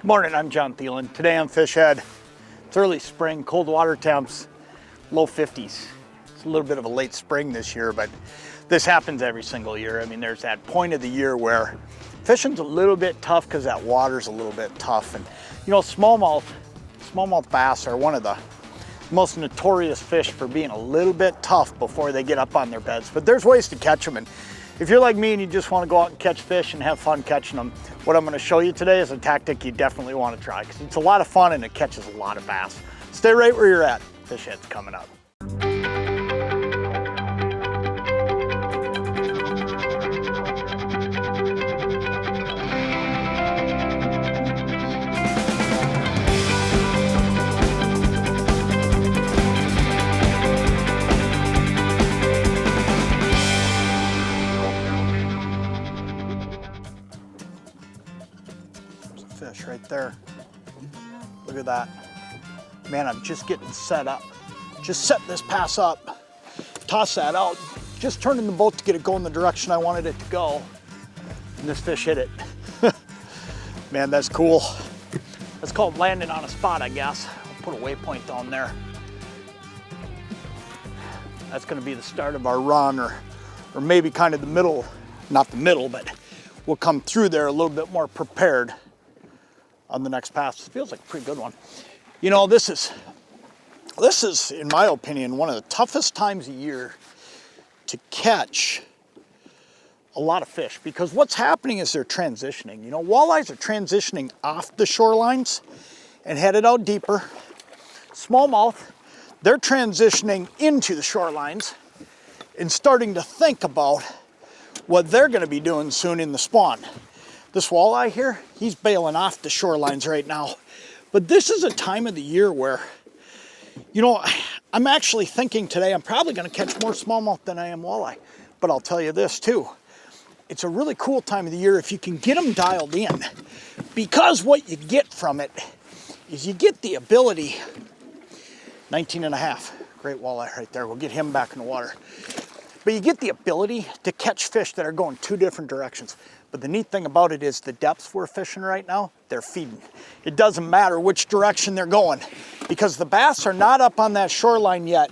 Morning, I'm Jon Thelen. Today on Fish Head. It's early spring, cold water temps, low 50s. It's a little bit of a late spring this year, but this happens every single year. I mean, there's that point of the year where fishing's a little bit tough because that water's a little bit tough. And you know, smallmouth bass are one of the most notorious fish for being a little bit tough before they get up on their beds. But there's ways to catch them. And if you're like me and you just want to go out and catch fish and have fun catching them, what I'm going to show you today is a tactic you definitely want to try because it's a lot of fun and it catches a lot of bass. Stay right where you're at. Fish Head's coming up. Fish right there. Look at that. Man, I'm just getting set up. Just set this pass up. Toss that out. Just turning the boat to get it going the direction I wanted it to go. And this fish hit it. Man, that's cool. That's called landing on a spot, I guess. I'll put a waypoint down there. That's gonna be the start of our run, or maybe kind of the middle, not the middle, but we'll come through there a little bit more prepared on the next pass. It feels like a pretty good one. You know, this is, in my opinion, one of the toughest times of year to catch a lot of fish, because what's happening is they're transitioning. You know, walleyes are transitioning off the shorelines and headed out deeper. Smallmouth, they're transitioning into the shorelines and starting to think about what they're gonna be doing soon in the spawn. This walleye here, he's bailing off the shorelines right now. But this is a time of the year where, you know, I'm actually thinking today I'm probably gonna catch more smallmouth than I am walleye. But I'll tell you this too, it's a really cool time of the year if you can get them dialed in. Because what you get from it is you get the ability, 19.5, great walleye right there. We'll get him back in the water. But you get the ability to catch fish that are going two different directions. But the neat thing about it is the depths we're fishing right now, they're feeding. It doesn't matter which direction they're going because the bass are not up on that shoreline yet,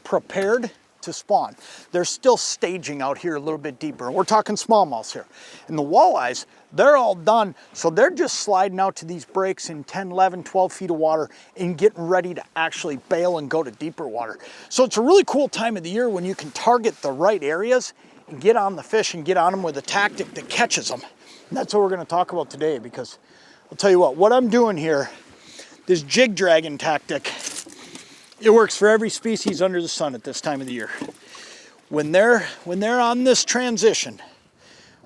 prepared to spawn. They're still staging out here a little bit deeper. We're talking smallmouths here. And the walleyes, they're all done. So they're just sliding out to these breaks in 10, 11, 12 feet of water and getting ready to actually bail and go to deeper water. So it's a really cool time of the year when you can target the right areas and get on the fish and get on them with a tactic that catches them. And that's what we're gonna talk about today, because I'll tell you what I'm doing here, this jig dragging tactic, it works for every species under the sun at this time of the year. When they're on this transition,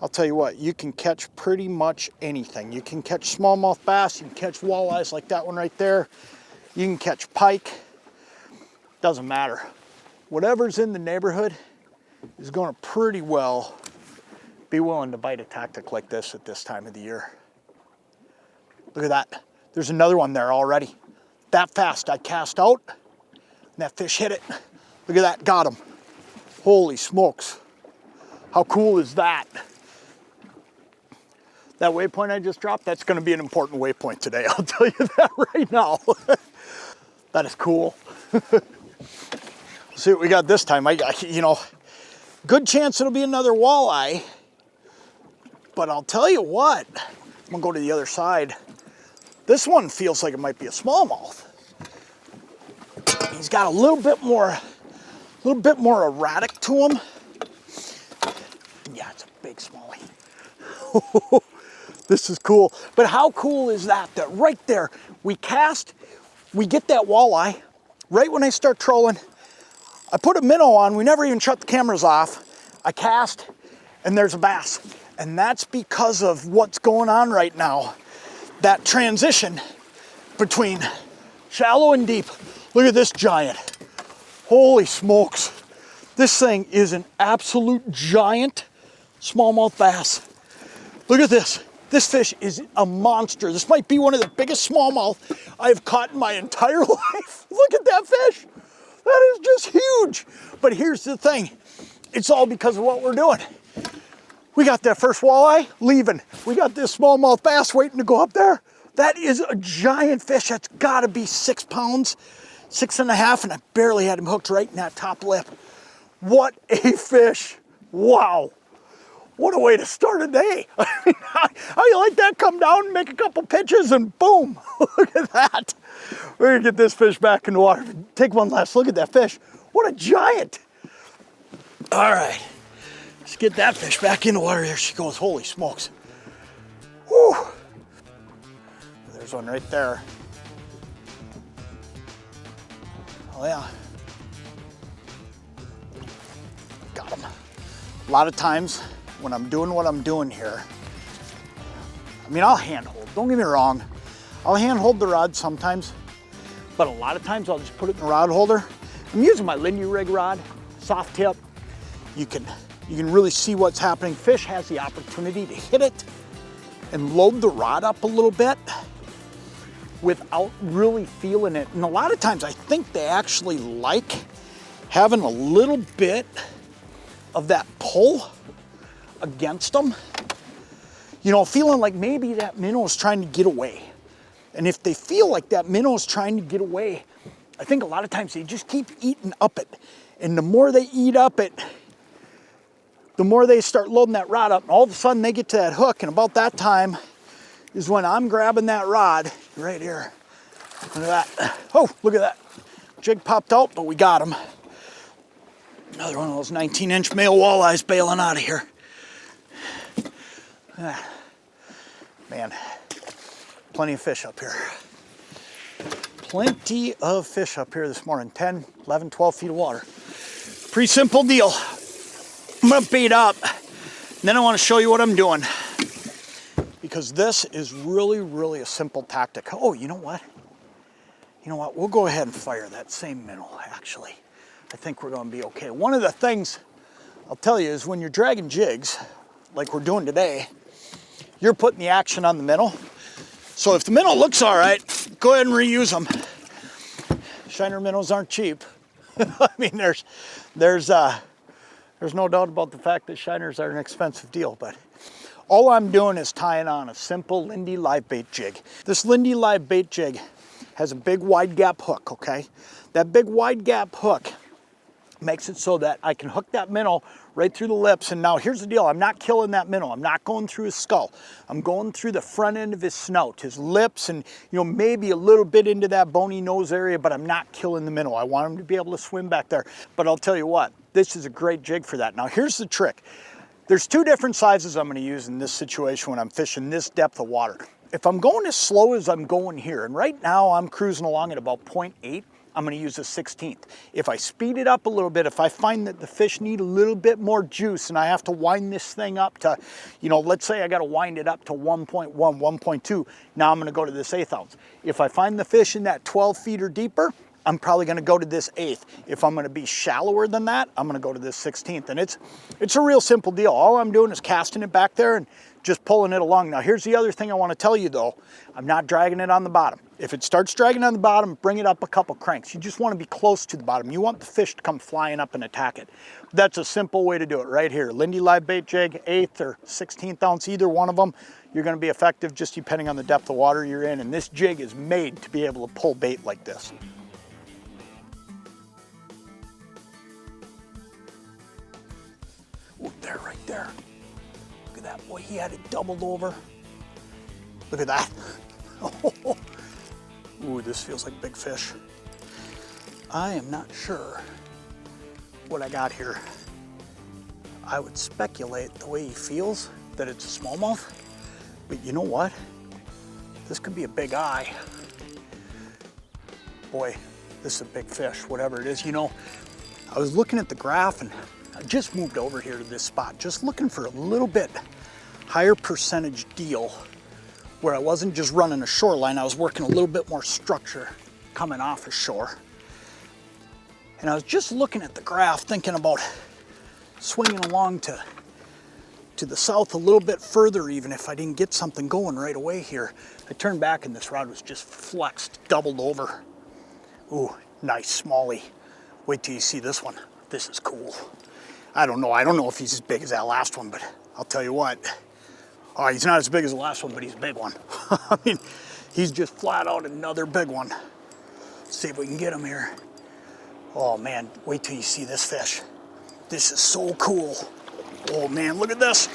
I'll tell you what, you can catch pretty much anything. You can catch smallmouth bass, you can catch walleyes like that one right there, you can catch pike, doesn't matter. Whatever's in the neighborhood is going to pretty well be willing to bite a tactic like this at this time of the year. Look at that. There's another one there already. That fast, I cast out and that fish hit it. Look at that, got him. Holy smokes. How cool is that? That waypoint I just dropped, that's going to be an important waypoint today. I'll tell you that right now. That is cool. See what we got this time. You know, good chance it'll be another walleye, but I'll tell you what, I'm gonna go to the other side. This one feels like it might be a smallmouth. He's got a little bit more erratic to him. Yeah, it's a big smallie. This is cool. But how cool is that? That right there, we cast, we get that walleye. Right when I start trolling, I put a minnow on, we never even shut the cameras off. I cast, and there's a bass. And that's because of what's going on right now. That transition between shallow and deep. Look at this giant. Holy smokes. This thing is an absolute giant smallmouth bass. Look at this. This fish is a monster. This might be one of the biggest smallmouth I've caught in my entire life. Look at that fish. That is just huge. But here's the thing. It's all because of what we're doing. We got that first walleye leaving. We got this smallmouth bass waiting to go up there. That is a giant fish. That's gotta be 6 pounds, 6.5, and I barely had him hooked right in that top lip. What a fish. Wow. What a way to start a day. I mean, how you like that? Come down and make a couple pitches and boom. Look at that. We're gonna get this fish back in the water. Take one last look at that fish. What a giant. All right, let's get that fish back in the water. There she goes, holy smokes. Whew. There's one right there. Oh yeah. Got him. A lot of times when I'm doing what I'm doing here, I mean, I'll handhold, don't get me wrong. I'll handhold the rod sometimes, but a lot of times I'll just put it in the rod holder. I'm using my Lindy rig rod, soft tip. You can really see what's happening. Fish has the opportunity to hit it and load the rod up a little bit without really feeling it. And a lot of times I think they actually like having a little bit of that pull against them. You know, feeling like maybe that minnow is trying to get away. And if they feel like that minnow is trying to get away, I think a lot of times they just keep eating up it. And the more they eat up it, the more they start loading that rod up. And all of a sudden they get to that hook, and about that time is when I'm grabbing that rod right here. Look at that. Oh, look at that. Jig popped out, but we got him. Another one of those 19-inch male walleyes bailing out of here. Man, plenty of fish up here. Plenty of fish up here this morning. 10, 11, 12 feet of water. Pretty simple deal. I'm gonna bait up, and then I wanna show you what I'm doing, because this is really, really a simple tactic. Oh, you know what? You know what? We'll go ahead and fire that same minnow, actually. I think we're gonna be okay. One of the things I'll tell you is when you're dragging jigs, like we're doing today, you're putting the action on the minnow. So if the minnow looks all right, go ahead and reuse them. Shiner minnows aren't cheap. I mean, there's no doubt about the fact that shiners are an expensive deal, but all I'm doing is tying on a simple Lindy Live Bait Jig. This Lindy Live Bait Jig has a big wide gap hook, okay? That big wide gap hook makes it so that I can hook that minnow right through the lips. And now here's the deal, I'm not killing that minnow. I'm not going through his skull. I'm going through the front end of his snout, his lips, and maybe a little bit into that bony nose area, but I'm not killing the minnow. I want him to be able to swim back there. But I'll tell you what, this is a great jig for that. Now here's the trick. There's two different sizes I'm gonna use in this situation when I'm fishing this depth of water. If I'm going as slow as I'm going here, and right now I'm cruising along at about 0.8, I'm gonna use a 16th. If I speed it up a little bit, if I find that the fish need a little bit more juice and I have to wind this thing up to, let's say I gotta wind it up to 1.1, 1.2, now I'm gonna go to this 1/8 ounce. If I find the fish in that 12 feet or deeper, I'm probably gonna go to this 1/8. If I'm gonna be shallower than that, I'm gonna go to this 16th. And it's a real simple deal. All I'm doing is casting it back there and just pulling it along. Now here's the other thing I wanna tell you though. I'm not dragging it on the bottom. If it starts dragging on the bottom, bring it up a couple cranks. You just wanna be close to the bottom. You want the fish to come flying up and attack it. That's a simple way to do it right here. Lindy Live Bait Jig, 1/8 or 16th ounce, either one of them. You're gonna be effective just depending on the depth of water you're in. And this jig is made to be able to pull bait like this. Ooh, there, right there. Look at that, boy, he had it doubled over. Look at that. Ooh, this feels like big fish. I am not sure what I got here. I would speculate the way he feels that it's a smallmouth, but you know what? This could be a big eye. Boy, this is a big fish, whatever it is. I was looking at the graph and I just moved over here to this spot, just looking for a little bit higher percentage deal where I wasn't just running a shoreline, I was working a little bit more structure coming off of shore. And I was just looking at the graph thinking about swinging along to the south a little bit further even if I didn't get something going right away here. I turned back and this rod was just flexed, doubled over. Ooh, nice smallie. Wait till you see this one. This is cool. I don't know if he's as big as that last one, but I'll tell you what. Oh, he's not as big as the last one, but he's a big one. I mean, He's just flat out another big one. Let's see if we can get him here. Oh man, wait till you see this fish. This is so cool. Oh man, look at this.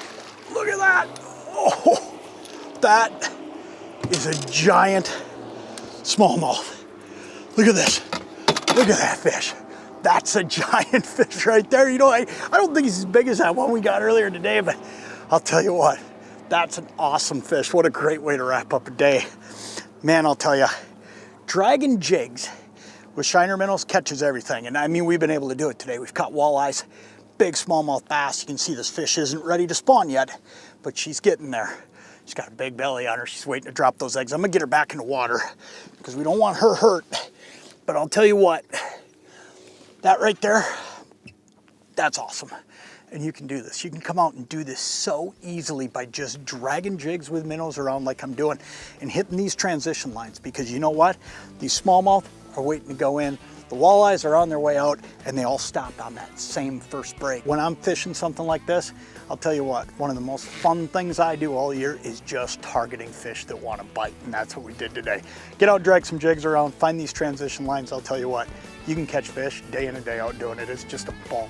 Look at that. Oh, that is a giant smallmouth. Look at this. Look at that fish. That's a giant fish right there. You know, I don't think he's as big as that one we got earlier today, but I'll tell you what, that's an awesome fish. What a great way to wrap up a day. Man, I'll tell you, dragging jigs with shiner minnows catches everything. And I mean, we've been able to do it today. We've caught walleyes, big smallmouth bass. You can see this fish isn't ready to spawn yet, but she's getting there. She's got a big belly on her. She's waiting to drop those eggs. I'm gonna get her back in the water because we don't want her hurt. But I'll tell you what, that right there, that's awesome. And you can do this. You can come out and do this so easily by just dragging jigs with minnows around like I'm doing and hitting these transition lines, because you know what? These smallmouth are waiting to go in. The walleyes are on their way out, and they all stopped on that same first break. When I'm fishing something like this, I'll tell you what, one of the most fun things I do all year is just targeting fish that want to bite, and that's what we did today. Get out, drag some jigs around, find these transition lines. I'll tell you what, you can catch fish day in and day out doing it. It's just a ball.